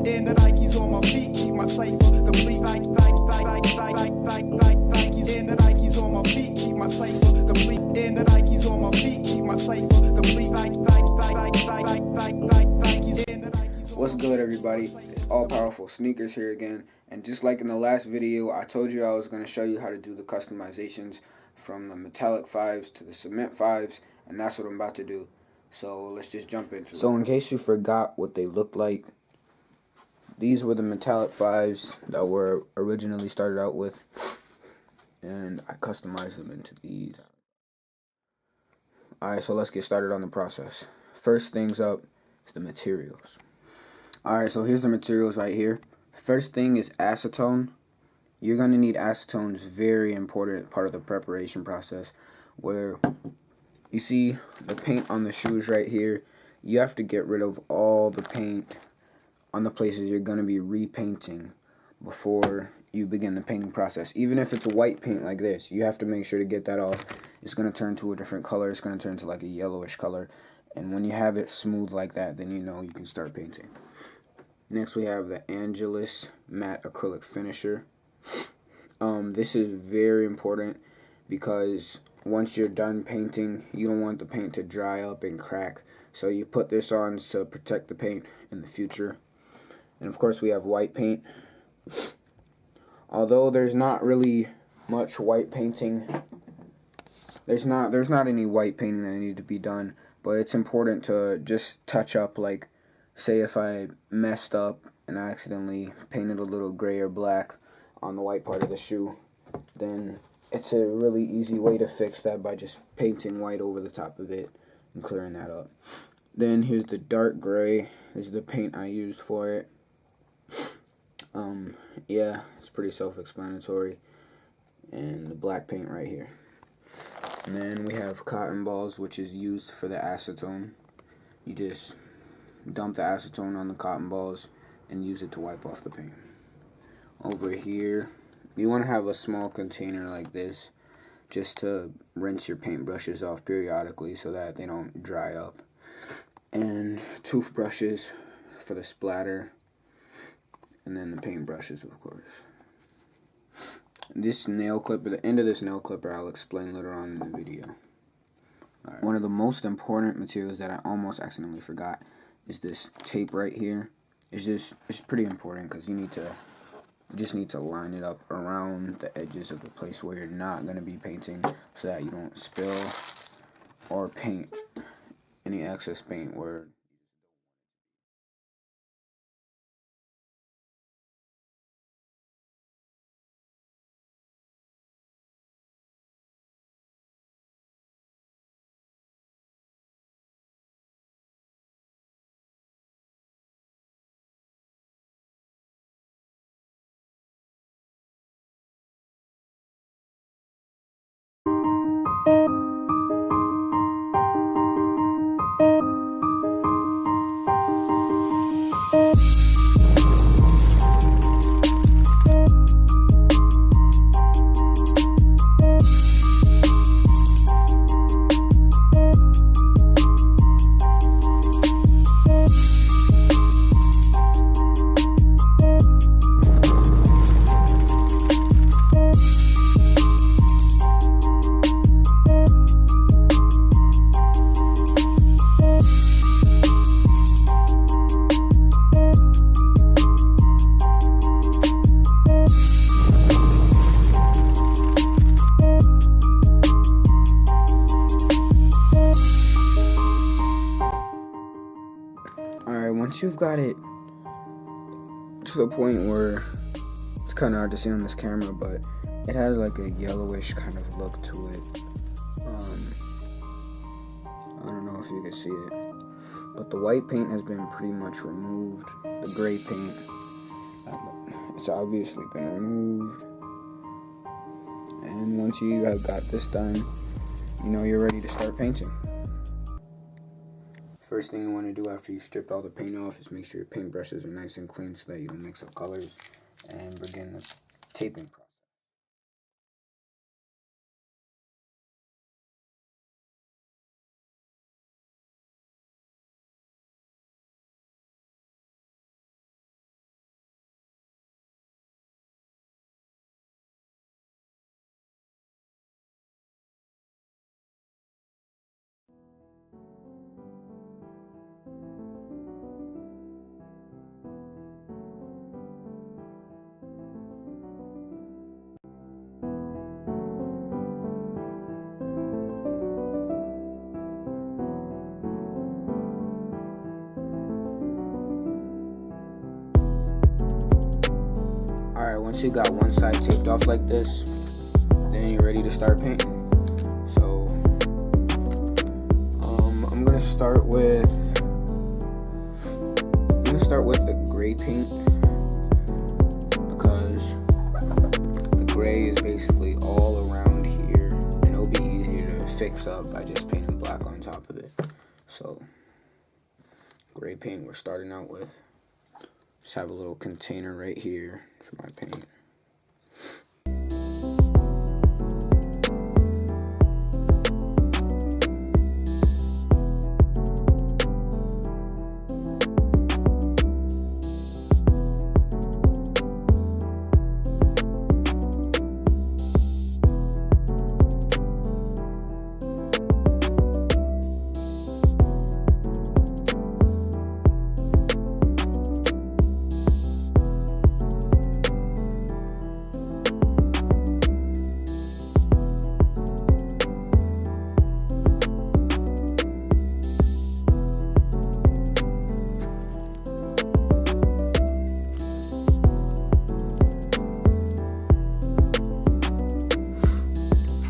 And the Nikes on my feet keep my cipher complete. Nikes and the Nikes on my feet keep my cipher complete. And the Nikes on my feet keep my cipher complete. What's good, everybody? It's All Powerful Sneakers here again, and just like in the last video, I told you I was going to show you how to do the customizations from the metallic 5s to the cement 5s, and that's what I'm about to do. So let's just jump into it. So in case you forgot what they looked like, these were the metallic 5s that were originally started out with, and I customized them into these. Alright, so let's get started on the process. First things up is the materials. Alright, so here's the materials right here. First thing is acetone. You're going to need acetone. It's a very important part of the preparation process, where you see the paint on the shoes right here. You have to get rid of all the paint on the places you're going to be repainting before you begin the painting process. Even if it's a white paint like this, you have to make sure to get that off. It's going to turn to a different color. It's going to turn to like a yellowish color. And when you have it smooth like that, then you know you can start painting. Next we have the Angelus Matte Acrylic Finisher. This is very important because once you're done painting, you don't want the paint to dry up and crack. So you put this on to protect the paint in the future. And of course we have white paint. Although there's not really much white painting, there's not any white painting that needs to be done, but it's important to just touch up. Like, say if I messed up and I accidentally painted a little gray or black on the white part of the shoe, then it's a really easy way to fix that by just painting white over the top of it and clearing that up. Then here's the dark gray. This is the paint I used for it. Yeah, it's pretty self-explanatory. And the black paint right here. And then we have cotton balls, which is used for the acetone. You just dump the acetone on the cotton balls and use it to wipe off the paint. Over here, you want to have a small container like this just to rinse your paintbrushes off periodically so that they don't dry up. And toothbrushes for the splatter. And then the paintbrushes, of course. This nail clipper, the end of this nail clipper, I'll explain later on in the video. Right. One of the most important materials that I almost accidentally forgot is this tape right here. It's pretty important because you just need to line it up around the edges of the place where you're not going to be painting, so that you don't spill or paint any excess paint where once you've got it to the point where it's kind of hard to see on this camera, but it has like a yellowish kind of look to it. I don't know if you can see it, but the white paint has been pretty much removed. The gray paint, it's obviously been removed. And once you have got this done, you know you're ready to start painting. First thing you want to do after you've stripped all the paint off is make sure your paintbrushes are nice and clean so that you don't mix up colors, and begin the taping process. once you got one side taped off like this, then you're ready to start painting. So I'm gonna start with the gray paint, because the gray is basically all around here, and it'll be easier to fix up by just painting black on top of it. So gray paint we're starting out with. Just have a little container right here for my paint.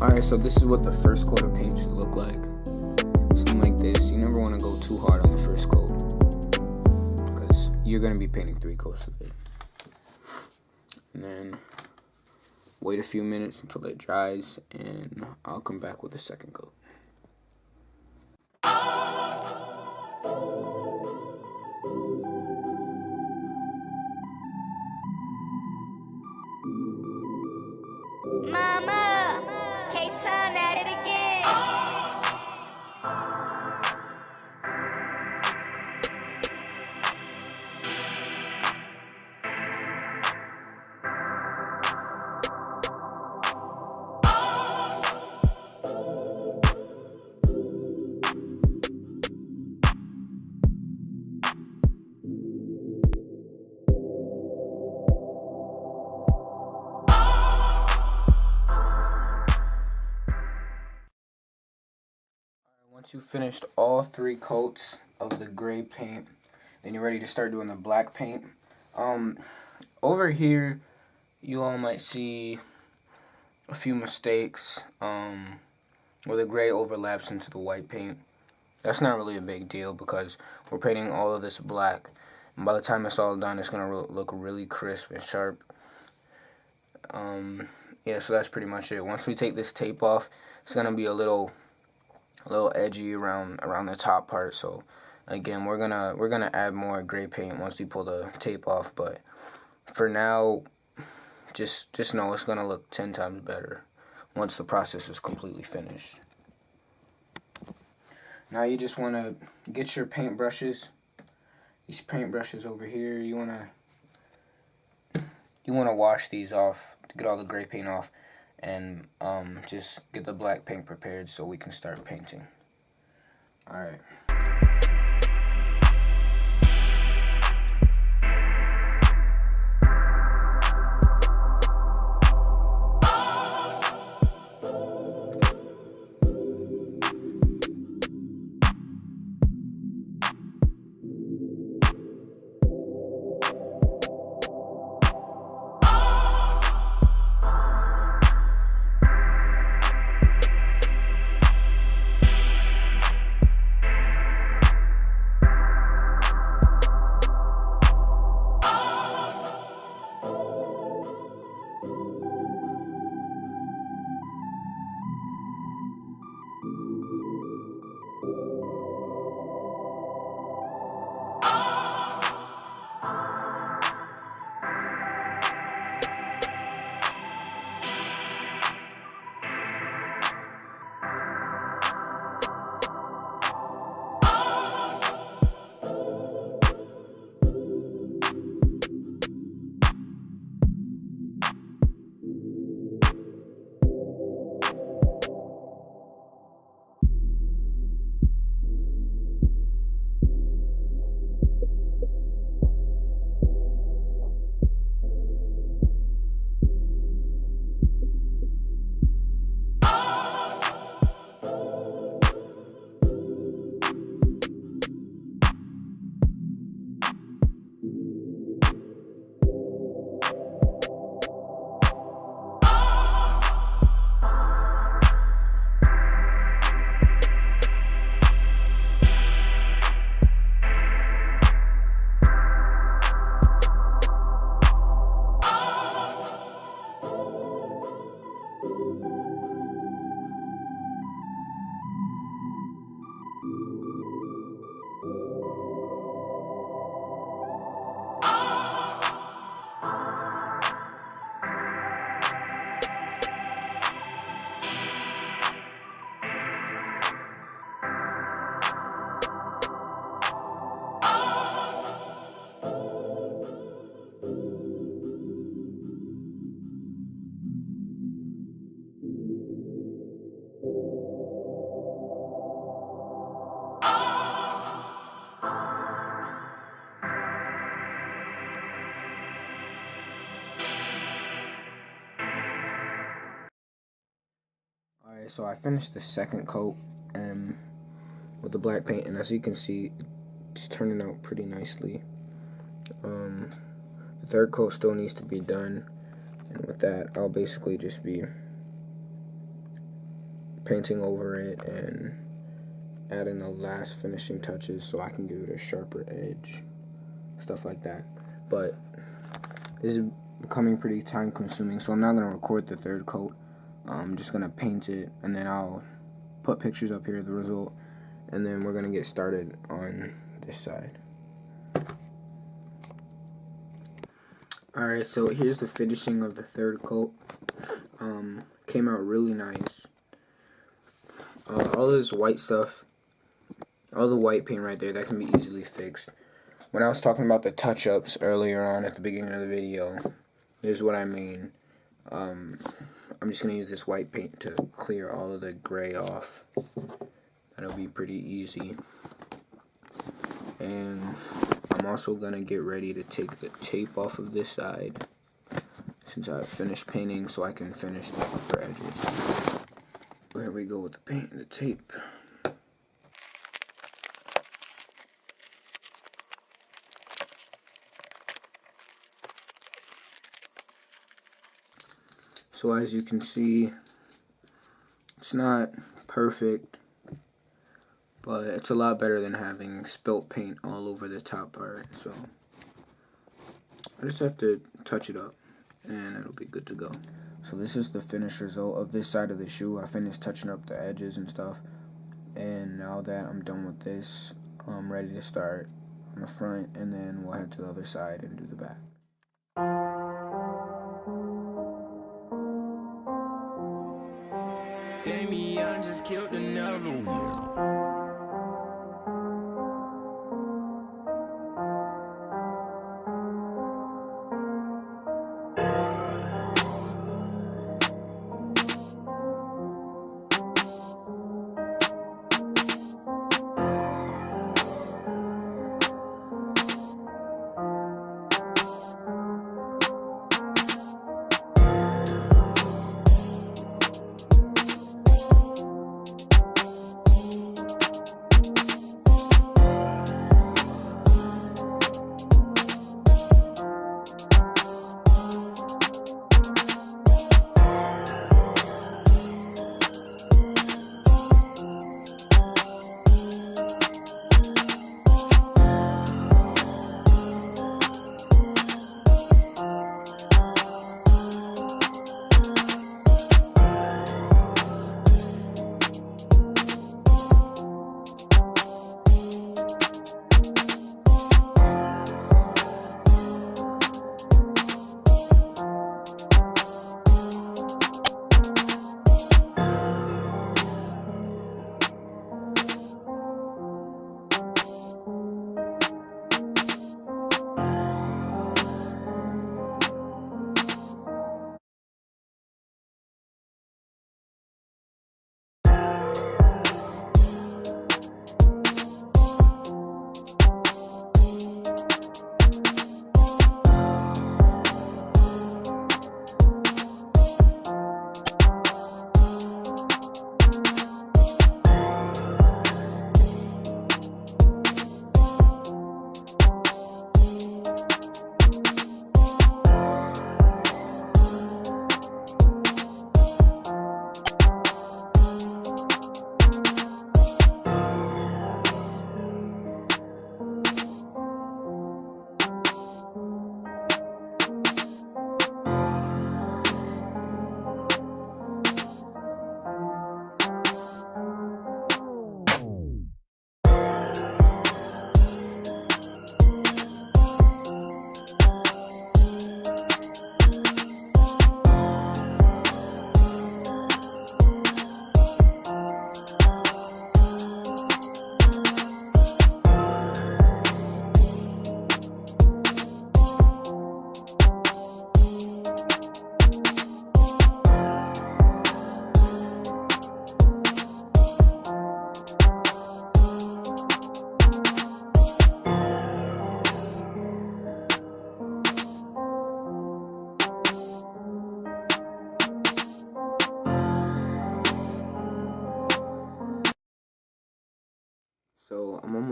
Alright, so this is what the first coat of paint should look like. Something like this. You never want to go too hard on the first coat, because you're going to be painting 3 coats of it. And then wait a few minutes until it dries, and I'll come back with the second coat. Mama, K-Sun at it again. Once you've finished all 3 coats of the gray paint, then you're ready to start doing the black paint. Over here, you all might see a few mistakes where the gray overlaps into the white paint. That's not really a big deal, because we're painting all of this black, and by the time it's all done, it's going to look really crisp and sharp. Yeah, so that's pretty much it. Once we take this tape off, it's going to be a little edgy around the top part. So again, we're gonna add more gray paint once we pull the tape off, but for now, just know it's gonna look 10 times better once the process is completely finished. Now you just want to get your paint brushes. These paint brushes over here, you want to wash these off to get all the gray paint off, and just get the black paint prepared so we can start painting. Alright. Alright, so I finished the second coat with the black paint, and as you can see, it's turning out pretty nicely. The third coat still needs to be done, and with that, I'll basically just be painting over it and adding the last finishing touches so I can give it a sharper edge, stuff like that. But this is becoming pretty time consuming, so I'm not going to record the third coat. I'm just going to paint it, and then I'll put pictures up here of the result, and then we're going to get started on this side. Alright, so here's the finishing of the third coat. Came out really nice. All this white stuff, all the white paint right there, that can be easily fixed. When I was talking about the touch-ups earlier on at the beginning of the video, here's what I mean. I'm just going to use this white paint to clear all of the gray off. That'll be pretty easy. And I'm also going to get ready to take the tape off of this side, since I've finished painting, so I can finish the upper edges. Here we go with the paint and the tape. So as you can see, it's not perfect, but it's a lot better than having spilt paint all over the top part. So I just have to touch it up and it'll be good to go. So this is the finished result of this side of the shoe. I finished touching up the edges and stuff, and now that I'm done with this, I'm ready to start on the front, and then we'll head to the other side and do the back. Damien just killed another one.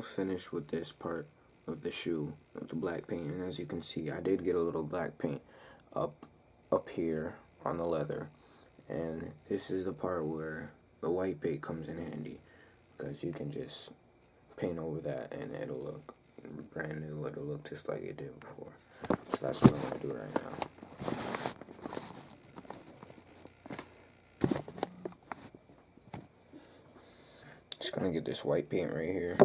almost finished with this part of the shoe with the black paint, and as you can see, I did get a little black paint up here on the leather, and this is the part where the white paint comes in handy, because you can just paint over that and it'll look brand new. It'll look just like it did before. So that's what I'm going to do right now. Just going to get this white paint right here.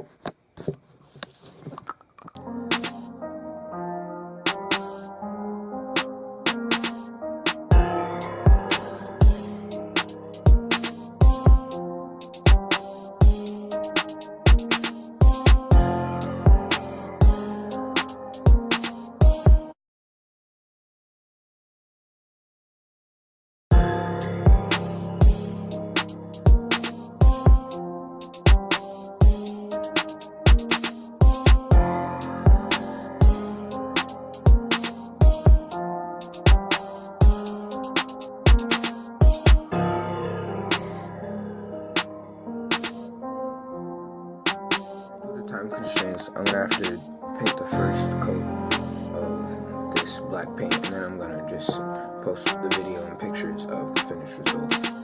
Time constraints, I'm gonna have to paint the first coat of this black paint, and then I'm gonna just post the video and pictures of the finished results.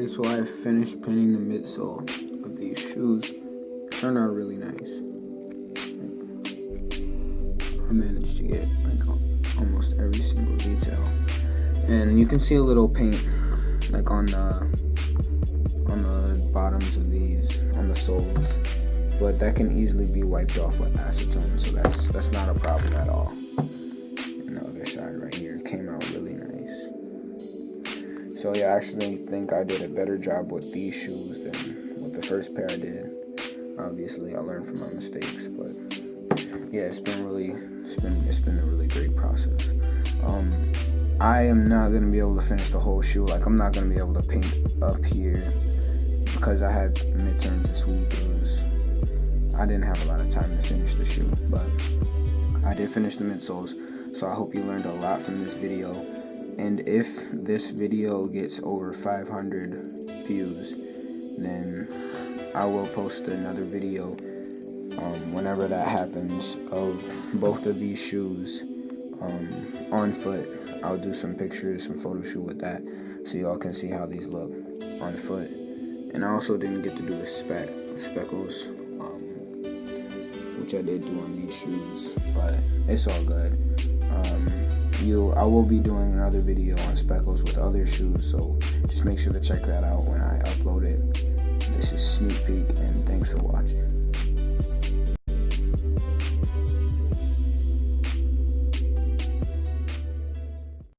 So I have finished painting the midsole of these shoes. Turned out really nice. I managed to get like almost every single detail, and you can see a little paint like on the bottoms of these, on the soles, but that can easily be wiped off with acetone, so that's not a problem at all. And the other side right here came out really nice. So yeah, I actually think I did a better job with these shoes than with the first pair I did. Obviously, I learned from my mistakes, but yeah, it's been a really great process. I am not gonna be able to finish the whole shoe. Like, I'm not gonna be able to paint up here because I had midterms this week. I didn't have a lot of time to finish the shoe, but I did finish the midsoles. So I hope you learned a lot from this video. And if this video gets over 500 views, then I will post another video whenever that happens of both of these shoes on foot. I'll do some pictures, some photo shoot with that, so y'all can see how these look on foot. And I also didn't get to do the speckles, which I did do on these shoes, but it's all good. I will be doing another video on speckles with other shoes, so just make sure to check that out when I upload it. This is sneak peek, and thanks for watching.